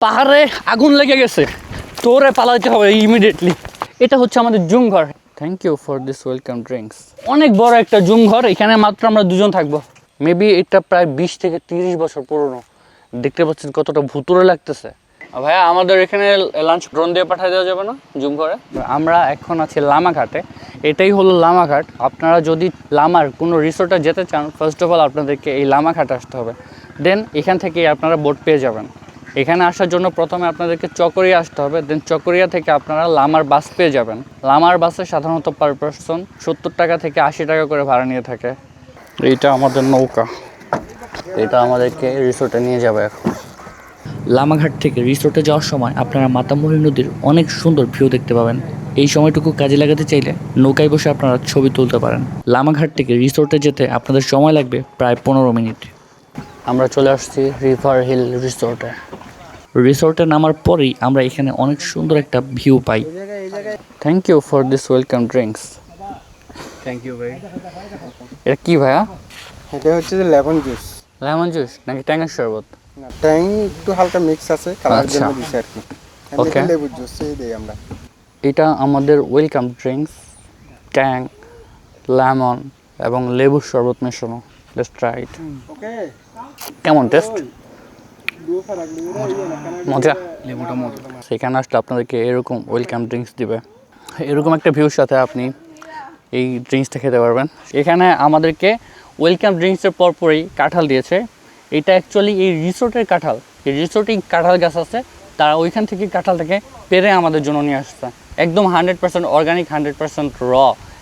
পাহাড়ে আগুন লেগে গেছে, তোরে পালাইতে হবে ইমিডিয়েটলি। এটা হচ্ছে আমাদের জুম ঘর। Thank you for this welcome drinks. অনেক বড় একটা জুম ঘর, এখানে মাত্র আমরা দুজন থাকবো। মেবি এটা প্রায় 20 থেকে 30 বছর পুরনো। দেখতে পাচ্ছেন কতটা ভুতুরে লাগতেছে। ভাইয়া, আমাদের এখানে লাঞ্চ ড্রোন দিয়ে পাঠিয়ে দেওয়া যাবে না জুম ঘরে? আমরা এখন আছি লামাঘাটে। এটাই হলো লামাঘাট। আপনারা যদি লামার কোনো রিসোর্টে যেতে চান, ফার্স্ট অফ অল আপনাদেরকে এই লামাঘাটে আসতে হবে। দেন এখান থেকেই আপনারা বোট পেয়ে যাবেন। এখানে আসার জন্য প্রথমে আপনাদেরকে চকরিয়া আসতে হবে, দেন চকরিয়া থেকে আপনারা লামার বাস পেয়ে যাবেন। লামার বাসে সাধারণত পার পারসন 70 টাকা থেকে 80 টাকা করে ভাড়া নিয়ে থাকে। এইটা আমাদের নৌকা, এটা আমাদেরকে রিসোর্টে নিয়ে যাবে এখন। লামাঘাট থেকে রিসোর্টে যাওয়ার সময় আপনারা মাতামুহুরী নদীর অনেক সুন্দর ভিউ দেখতে পাবেন। এই সময়টুকু কাজে লাগাতে চাইলে নৌকায় বসে আপনারা ছবি তুলতে পারেন। লামাঘাট থেকে রিসোর্টে যেতে আপনাদের সময় লাগবে প্রায় 15 মিনিট। আমরা চলে আসছি রিভার হিল রিসোর্টে। রিসোর্টে নামার পরেই আমরা এখানে অনেক সুন্দর একটা ভিউ পাই। Thank you for this welcome drinks. Thank you ভাই। এটা কি ভাইয়া? এটা হচ্ছে যে লেমন জুস। লেমন জুস নাকি ট্যাঙের শরবত? না, ট্যাং একটু হালকা মিক্স আছে, কালার আচ্ছা। জন্য দিছি আর কি। ওকে। এমনি লেবুর জুস দেই আমরা। এটা আমাদের ওয়েলকাম ড্রিঙ্কস, ট্যাং, লেমন এবং লেবুর শরবত মেশানো। Let's try it. ওকে। কেমন টেস্ট? মজা। লেবুটা মজা। সেখানে আসলে আপনাদেরকে এরকম ওয়েলকাম ড্রিঙ্কস দিবে। এরকম একটা ভিউর সাথে আপনি এই ড্রিঙ্কসটা খেতে পারবেন। এখানে আমাদেরকে ওয়েলকাম ড্রিঙ্কসের পরপরই কাঁঠাল দিয়েছে। এটা অ্যাকচুয়ালি এই রিসোর্টের কাঁঠাল। এই রিসোর্টেই কাঁঠাল গাছ আছে, তারা ওইখান থেকে কাঁঠালটাকে পেরে আমাদের জন্য নিয়ে আসছে। একদম 100% অর্গানিক, 100% র,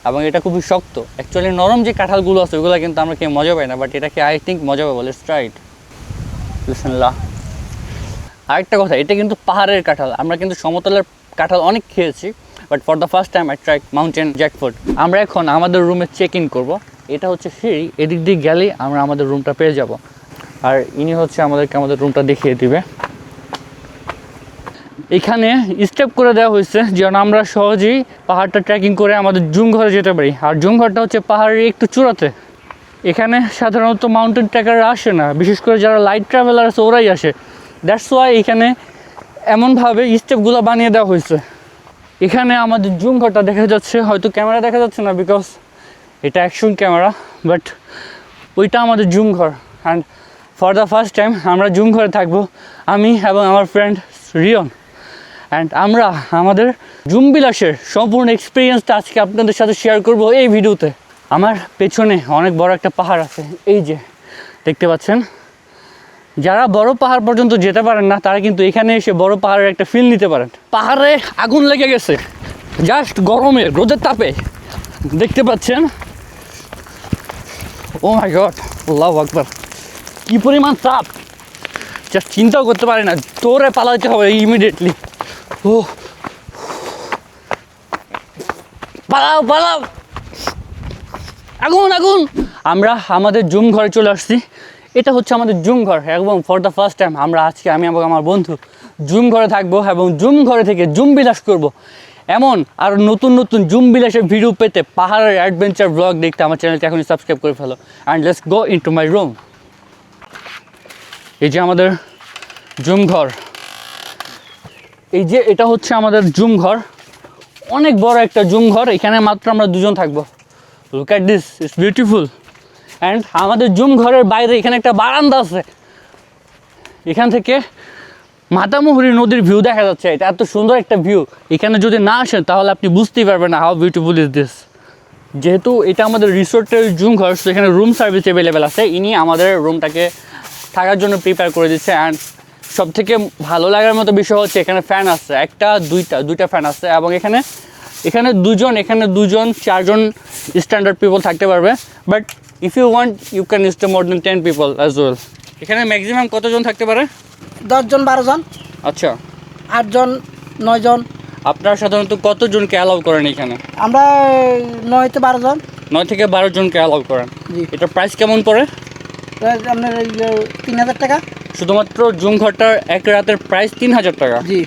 এবং এটা খুবই শক্ত। অ্যাকচুয়ালি নরম যে কাঁঠালগুলো আছে ওগুলো কিন্তু আমরা খেয়ে মজা পাই না, বাট এটাকে আই থিঙ্ক মজা পাবো। লেটস ট্রাই ইট। বিসমিল্লাহ। আরেকটা কথা, এটা কিন্তু পাহাড়ের কাঁঠাল। আমরা কিন্তু সমতলের কাঁঠাল অনেক খেয়েছি, but for the first time I try mountain jackfruit. আমরা এখন আমাদের রুমে চেক ইন করবো। এটা হচ্ছে সিঁড়ি, এদিক দিয়ে গেলেই আমরা আমাদের রুমটা পেয়ে যাব। আর ইনি হচ্ছে আমাদেরকে আমাদের রুমটা দেখিয়ে দিবে। এখানে স্টেপ করে দেওয়া হয়েছে যেন আমরা সহজেই পাহাড়টা ট্রেকিং করে আমাদের জুম ঘরে যেতে পারি। আর জুম ঘরটা হচ্ছে পাহাড়ের একটু চূড়াতে। এখানে সাধারণত মাউন্টেন ট্রেকাররা আসে না, বিশেষ করে যারা লাইট ট্রাভেলার আছে ওরাই আসে। দ্যাটস ওয়াই এখানে এমনভাবে স্টেপগুলো বানিয়ে দেওয়া হয়েছে। এখানে আমাদের জুম ঘরটা দেখা যাচ্ছে, হয়তো ক্যামেরা দেখা যাচ্ছে না বিকজ এটা অ্যাকশন ক্যামেরা, বাট ওইটা আমাদের জুম ঘর। And for the first time আমরা জুম ঘরে থাকবো, আমি এবং আমার ফ্রেন্ড রিয়ন। অ্যান্ড আমরা আমাদের জুম বিলাসের সম্পূর্ণ এক্সপিরিয়েন্সটা আজকে আপনাদের সাথে শেয়ার করব এই ভিডিওতে। আমার পেছনে অনেক বড় একটা পাহাড় আছে, এই যে দেখতে পাচ্ছেন। যারা বড় পাহাড় পর্যন্ত যেতে পারেন না তারা কিন্তু এখানে এসে বড় পাহাড়ের একটা ফিল নিতে পারেন। পাহাড়ে আগুন লেগে গেছে, জাস্ট গরমে রোদের তাপে দেখতে পাচ্ছেন। ও মাই গড, আল্লাহু আকবার, কি পরিমাণ তাপ জাস্ট চিন্তাও করতে পারি না। তোরে পালাইতে হবে ইমিডিয়েটলি। ও পালাও পালাও, আগুন আগুন। আমরা আমাদের জুম ঘরে চলে আসছি। এটা হচ্ছে আমাদের জুম ঘর এবং ফর দ্য ফার্স্ট টাইম আমরা আজকে আমি এবং আমার বন্ধু জুম ঘরে থাকবো এবং জুম ঘরে থেকে জুম বিলাস করব। এমন আর নতুন নতুন জুম বিলাসের ভিডিও পেতে, পাহাড়ের অ্যাডভেঞ্চার ব্লগ দেখতে আমার চ্যানেলটি এখনই সাবস্ক্রাইব করে ফেলো। And let's go into my room. এই যে আমাদের জুম ঘর, এই যে এটা হচ্ছে আমাদের জুম ঘর। অনেক বড় একটা জুম ঘর, এখানে মাত্র আমরা দুজন থাকবো। Look at this, it's beautiful. And আমাদের জুম ঘরের বাইরে এখানে একটা বারান্দা আছে, এখান থেকে মাতামুহুরী নদীর ভিউ দেখা যাচ্ছে। এটা এত সুন্দর একটা ভিউ, এখানে যদি না আসেন তাহলে আপনি বুঝতেই পারবেন না হাউ বিউটিফুল ইজ দিস। যেহেতু এটা আমাদের রিসোর্টের জুম ঘর, সেখানে রুম সার্ভিস অ্যাভেলেবেল আছে। ইনি আমাদের রুমটাকে থাকার জন্য প্রিপেয়ার করে দিচ্ছে। অ্যান্ড সব থেকে ভালো লাগার মতো বিষয় হচ্ছে এখানে ফ্যান আছে, একটা দুইটা ফ্যান আছে। এবং এখানে দুজন 4জন স্ট্যান্ডার্ড পিপল থাকতে পারবে, but if you want you can stay more than 10 people as well. এখানে ম্যাক্সিমাম কতজন থাকতে পারে? 10 জন 12 জন, আচ্ছা, 8 জন 9 জন। আপনারা সাধারণত কতজনকে অ্যালাউ করেন এখানে? আমরা 9 থেকে 12 জন। 9 থেকে 12 জনকে অ্যালাউ করেন। জি। এটা প্রাইস কেমন পড়ে? আপনার 3000 টাকা। শুধুমাত্র জুম ঘরটার এক রাতের প্রাইস 3000 টাকা। জি।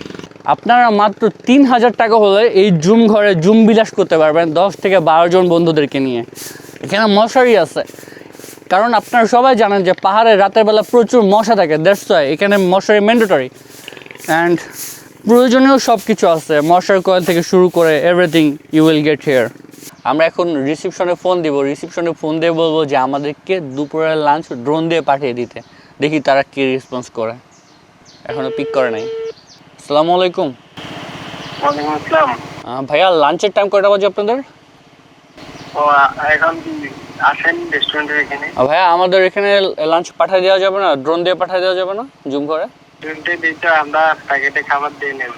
আপনারা মাত্র 3000 টাকা হলে এই জুম ঘরে জুম বিলাস করতে পারবেন 10 থেকে 12 জন বন্ধুদেরকে নিয়ে। এখানে মশারি আছে, কারণ আপনারা সবাই জানেন যে পাহাড়ে রাতের বেলা প্রচুর মশা থাকে। দ্যাটস ওয়াই এখানে মশারি ম্যান্ডেটরি। অ্যান্ড প্রয়োজনীয় সব কিছু আছে, মশার কয়েল থেকে শুরু করে everything you will get here. আমরা এখন রিসিপশনে ফোন দিব, রিসিপশনে ফোন দিয়ে বলবো যে আমাদেরকে দুপুরের লাঞ্চ ড্রোন দিয়ে পাঠিয়ে দিতে, দেখি তারা কী রেসপন্স করে। এখনও পিক করে নাই। আসসালামু আলাইকুম। ওয়ালাইকুম আসসালাম। ভাইয়া লাঞ্চের টাইম কয়টা বাজে আপনাদের? ও এখন আসেন রেস্টুরেন্টের এখানে। ভাইয়া আমাদের এখানে লাঞ্চ পাঠিয়ে দেওয়া যাবে না, ড্রোন দিয়ে পাঠিয়ে দেওয়া যাবে না জুম করে? রেস্টুরেন্টে দিতে আমরা প্যাকেটে খাবার দিয়ে নেব।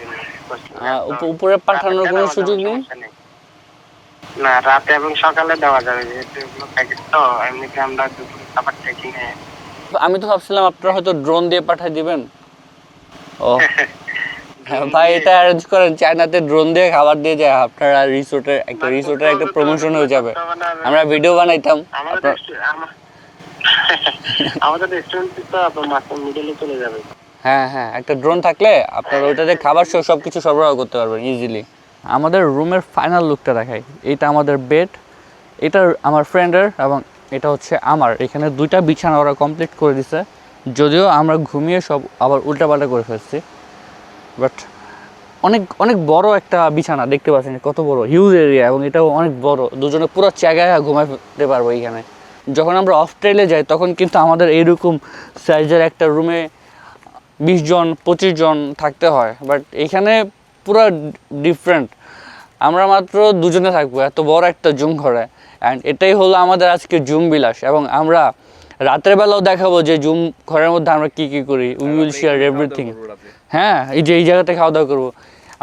উপরে পাঠানোর কোনো সুযোগ নেই? না, রাতে এবং সকালে দেওয়া যাবে, যেহেতু এগুলো প্যাকেট তো এমনিতে আমরা দুপুরে খাবারটা কিনে। আমি তো ভাবছিলাম আপনারা হয়তো ড্রোন দিয়ে পাঠিয়ে দিবেন। ও ভাই, এটা অ্যারেঞ্জ করেন, চায়নাতে ড্রোন দিয়ে খাবার দিয়ে যায়, আপনারা রিসোর্টের একটা প্রমোশন হয়ে যাবে, আমরা ভিডিও বানাইতাম। আমাদের রেস্টুরেন্টে তো আপনার মাছের মিডলে চলে যাবে। হ্যাঁ হ্যাঁ, একটা ড্রোন থাকলে আপনারা ওইটাতে খাবার সহ সব কিছু সরবরাহ করতে পারবেন ইজিলি। আমাদের রুমের ফাইনাল লুকটা দেখাই। এইটা আমাদের বেড, এটা আমার ফ্রেন্ডের এবং এটা হচ্ছে আমার। এখানে দুইটা বিছানা ওরা কমপ্লিট করে দিছে, যদিও আমরা ঘুমিয়ে সব আবার উল্টাপাল্টা করে ফেলছি। বাট অনেক অনেক বড় একটা বিছানা, দেখতে পাচ্ছেন কত বড়, হিউজ এরিয়া, এবং এটাও অনেক বড়, দুজনে পুরো জায়গায় ঘুমাতে পারবো এইখানে। যখন আমরা অফ ট্রেলে যাই তখন কিন্তু আমাদের এইরকম সাইজের একটা রুমে 20 জন 25 জন থাকতে হয়, বাট এখানে পুরো ডিফারেন্ট। আমরা মাত্র দুজনে থাকবো এত বড় একটা জুম ঘরে, অ্যান্ড এটাই হলো আমাদের আজকে জুম বিলাস। এবং আমরা রাতের বেলাও দেখাবো যে জুম ঘরের মধ্যে আমরা কী কী করি, উই উইল শেয়ার এভরিথিং। হ্যাঁ, এই যে এই জায়গাতে খাওয়া দাওয়া করবো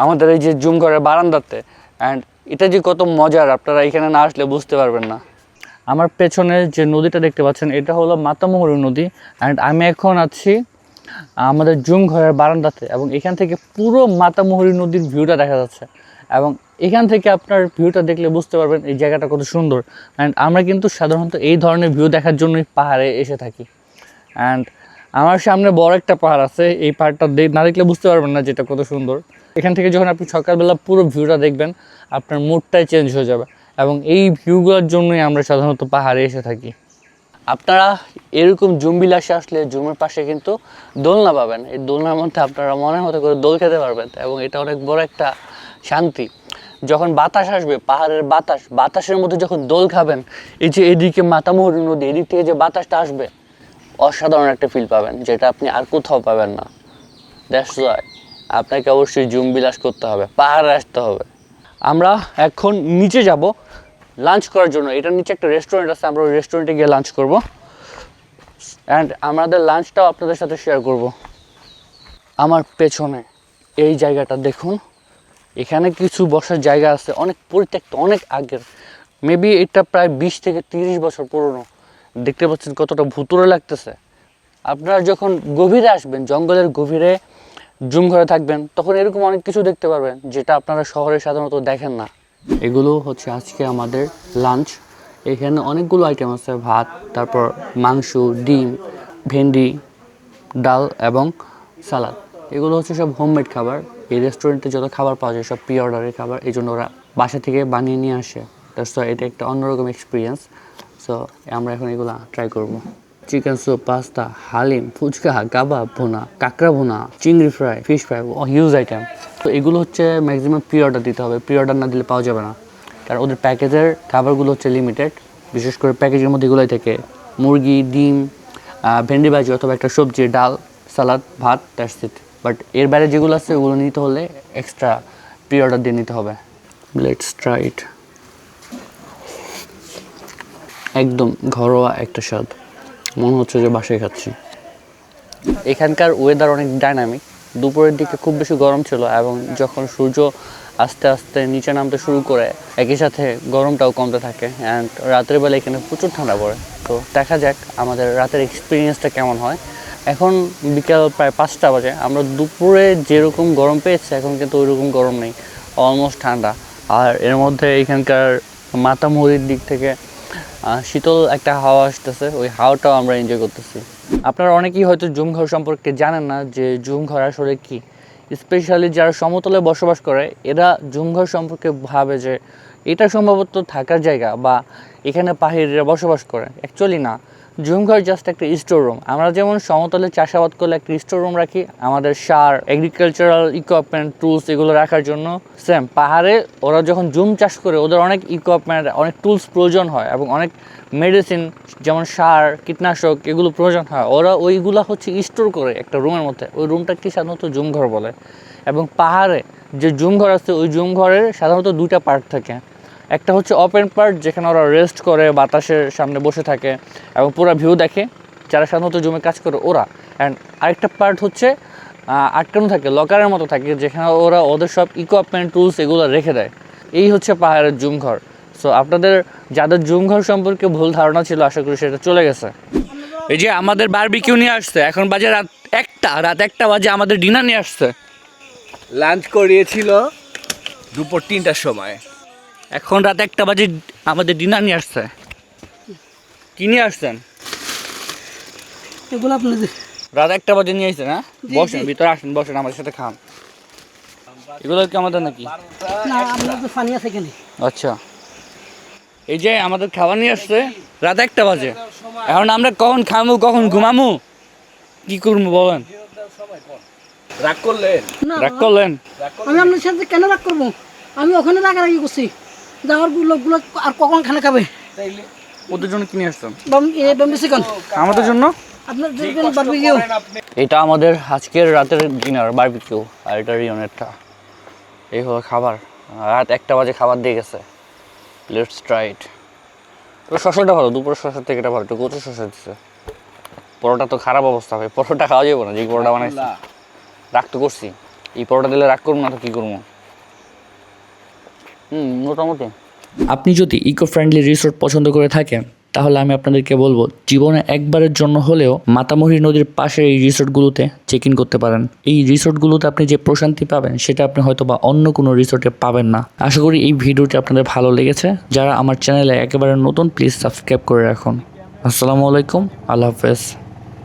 আমাদের এই যে জুম ঘরের বারান্দাতে, অ্যান্ড এটা যে কত মজার আপনারা এখানে না আসলে বুঝতে পারবেন না। আমার পেছনে যে নদীটা দেখতে পাচ্ছেন এটা হলো মাতামুহুরী নদী, অ্যান্ড আমি এখন আছি আমাদের জুম ঘরের বারান্দাতে, এবং এখান থেকে পুরো মাতামুহুরী নদীর ভিউটা দেখা যাচ্ছে। এবং এখান থেকে আপনার ভিউটা দেখলে বুঝতে পারবেন এই জায়গাটা কত সুন্দর। অ্যান্ড আমরা কিন্তু সাধারণত এই ধরনের ভিউ দেখার জন্যই পাহাড়ে এসে থাকি। অ্যান্ড আমার সামনে বড় একটা পাহাড় আছে, এই পাহাড়টা না দেখলে বুঝতে পারবেন না যেটা কত সুন্দর। এখান থেকে যখন আপনি সকালবেলা পুরো ভিউটা দেখবেন আপনার মুডটাই চেঞ্জ হয়ে যাবে, এবং এই ভিউগুলোর জন্যই আমরা সাধারণত পাহাড়ে এসে থাকি। আপনারা এরকম জুম বিলাসে আসলে জুমের পাশে কিন্তু দোলনা পাবেন, এই দোলনার মধ্যে আপনারা মনের মতো করে দোল খেতে পারবেন, এবং এটা অনেক বড় একটা শান্তি। যখন বাতাস আসবে, পাহাড়ের বাতাসের মধ্যে যখন দোল খাবেন, এই যে এদিকে মাতামুহুরী নদী, এদিক থেকে যে বাতাসটা আসবে, অসাধারণ একটা ফিল পাবেন, যেটা আপনি আর কোথাও পাবেন না। দ্যাটস ওয়াই আপনাকে অবশ্যই জুম বিলাস করতে হবে, পাহাড়ে আসতে হবে। আমরা এখন নিচে যাব লাঞ্চ করার জন্য। এটার নিচে একটা রেস্টুরেন্ট আছে, আমরা ওই রেস্টুরেন্টে গিয়ে লাঞ্চ করব, অ্যান্ড আমাদের লাঞ্চটাও আপনাদের সাথে শেয়ার করব। আমার পেছনে এই জায়গাটা দেখুন, এখানে কিছু বসার জায়গা আছে, অনেক পরিত্যক্ত, অনেক আগের, মেবি এটা প্রায় 20 থেকে 30 বছর পুরনো। দেখতে পাচ্ছেন কতটা ভুতুড়ে লাগতেছে। আপনারা যখন গভীরে আসবেন, জঙ্গলের গভীরে জুম ঘরে থাকবেন, তখন এরকম অনেক কিছু দেখতে পারবেন যেটা আপনারা শহরে সাধারণত দেখেন না। এগুলো হচ্ছে আজকে আমাদের লাঞ্চ। এখানে অনেকগুলো আইটেম আছে, ভাত, তারপর মাংস, ডিম, ভেন্ডি, ডাল এবং সালাদ। এগুলো হচ্ছে সব হোমমেড খাবার। এই রেস্টুরেন্টে যত খাবার পাওয়া যায় সব প্রি অর্ডারের খাবার, এই জন্য ওরা বাসা থেকে বানিয়ে নিয়ে আসে। সো এটা একটা অন্যরকম এক্সপিরিয়েন্স। সো আমরা এখন এগুলো ট্রাই করবো। Chicken soup, pasta, haleem, fuchka, kebab bhuna, কাঁকড়া ভুনা, চিংড়ি fry, fish fry, huge item. তো এগুলো হচ্ছে ম্যাক্সিমাম প্রি অর্ডার দিতে হবে, প্রি অর্ডার না দিলে পাওয়া যাবে না, কারণ ওদের প্যাকেজের খাবারগুলো হচ্ছে লিমিটেড। বিশেষ করে প্যাকেজের মধ্যে এগুলোই থাকে মুরগি, ডিম, ভেন্ডি ভাজি অথবা একটা সবজি, ডাল, সালাদ, ভাত, দ্যাটস ইট। বাট এর বাইরে যেগুলো আছে ওগুলো নিতে হলে এক্সট্রা প্রি অর্ডার দিয়ে নিতে হবে। লেটস ট্রাই ইট। একদম ঘরোয়া একটা স্বাদ, মনে হচ্ছে যে বাসায় খাচ্ছি। এখানকার ওয়েদার অনেক ডাইনামিক। দুপুরের দিকে খুব বেশি গরম ছিল, এবং যখন সূর্য আস্তে আস্তে নিচে নামতে শুরু করে একই সাথে গরমটাও কমতে থাকে, অ্যান্ড রাতের বেলা এখানে প্রচুর ঠান্ডা পড়ে। তো দেখা যাক আমাদের রাতের এক্সপিরিয়েন্সটা কেমন হয়। এখন বিকেল প্রায় 5টা বাজে। আমরা দুপুরে যেরকম গরম পেয়েছি এখন কিন্তু ওইরকম গরম নেই, অলমোস্ট ঠান্ডা। আর এর মধ্যে এখানকার মাতামুহুরীর দিক থেকে শীতল একটা হাওয়া আসতেছে, ওই হাওয়াটাও আমরা এনজয় করতেছি। আপনারা অনেকেই হয়তো জুম ঘর সম্পর্কে জানেন না যে জুম ঘর আসলে কি। স্পেশালি যারা সমতলে বসবাস করে এরা জুম ঘর সম্পর্কে ভাবে যে এটা সম্ভবত থাকার জায়গা বা এখানে পাহাড়িরা বসবাস করে। অ্যাকচুয়ালি না, জুম ঘর জাস্ট একটা স্টোর রুম। আমরা যেমন সমতলে চাষাবাদ করলে একটা স্টোর রুম রাখি আমাদের সার, এগ্রিকালচারাল ইকুইপমেন্ট, টুলস এগুলো রাখার জন্য, সেম পাহাড়ে ওরা যখন জুম চাষ করে ওদের অনেক ইকুইপমেন্ট, অনেক টুলস প্রয়োজন হয় এবং অনেক মেডিসিন যেমন সার, কীটনাশক এগুলো প্রয়োজন হয়। ওরা ওইগুলা হচ্ছে স্টোর করে একটা রুমের মধ্যে। ওই রুমটাকে সাধারণত জুম ঘর বলে। এবং পাহাড়ে যে জুম ঘর আছে ওই জুম ঘরের সাধারণত দুইটা পার্ট থাকে। একটা হচ্ছে ওপেন পার্ট যেখানে ওরা রেস্ট করে, বাতাসের সামনে বসে থাকে এবং পুরো ভিউ দেখে, যারা সাধারণত জমে কাজ করে ওরা। অ্যান্ড আরেকটা পার্ট হচ্ছে আটকানো থাকে, লকারের মতো থাকে, যেখানে ওরা ওদের সব ইকুইপমেন্ট, টুলস এগুলো রেখে দেয়। এই হচ্ছে পাহাড়ের জুম ঘর। সো আপনাদের যাদের জুম ঘর সম্পর্কে ভুল ধারণা ছিল, আশা করি সেটা চলে গেছে। এই যে আমাদের বারবিকিউ নিয়ে আসছে, এখন বাজে রাত 1টা বাজে, আমাদের ডিনার নিয়ে আসছে। লাঞ্চ করিয়েছিল দুপুর 3টার সময়। এখন রাত 1টা বাজে আমাদের ডিনার নিয়ে আসছে। কি নিয়ে আসছেন? এগুলো আপনাদের রাত 1টা বাজে নিয়ে আসছেন? হ্যাঁ, জি, বসেন, জি। ভিতরে আসেন, বসেন, আমাদের সাথে খান। এগুলো কি আমাদের নাকি? না, আপনাদের পানি আছে এখানে। আচ্ছা, এই যে আমাদের খাবার নিয়ে আসছে রাত 1টা বাজে। এখন আমরা কখন খামু, কখন ঘুমামু, কি করবো বলেন? রাগ করলেন? না রাগ করলেন? আমি আপনার সাথে কেন রাগ করবো? আমি ওখানে রাগারাগি করছি। যাওয়ার লোকগুলো আর কখন খানা খাবে? তাইলে ওদের জন্য কি নিয়ে আসছেন? বাম্বি চিকেন আমাদের জন্য? আপনার জন্য বারবিকিউ। এটা আমাদের আজকের রাতের ডিনার বারবিকিউ, আর এটা রিওনেরটা। এই হলো খাবার। রাত 1টা বাজে খাবার দিয়ে গেছে। লেটস ট্রাই ইট। তো শসাটা ভালো, দুপুরের শসার থেকে এটা ভালো, একটু কচু শসা দিচ্ছে। পরোটা তো খারাপ অবস্থা ভাই, পরোটা খাওয়া যাবে না, যে পরোটা বানাইছি। রাগ তো করছি, এই পরোটা দিলে রাগ করবো না তো কী করবো? মোটামুটি। আপনি যদি ইকো ফ্রেন্ডলি রিসোর্ট পছন্দ করে থাকেন তাহলে আমি আপনাদেরকে বলবো জীবনে একবারের জন্য হলেও মাতামুহুরী নদীর পাশের এই রিসোর্টগুলোতে চেক ইন করতে পারেন। এই রিসোর্টগুলোতে আপনি যে প্রশান্তি পাবেন সেটা আপনি হয়তো বা অন্য কোনো রিসোর্টে পাবেন না। আশা করি এই ভিডিওটি আপনাদের ভালো লেগেছে। যারা আমার চ্যানেলে একেবারে নতুন, প্লিজ সাবস্ক্রাইব করে রাখুন। আসসালামু আলাইকুম, আল্লাহ হাফেজ।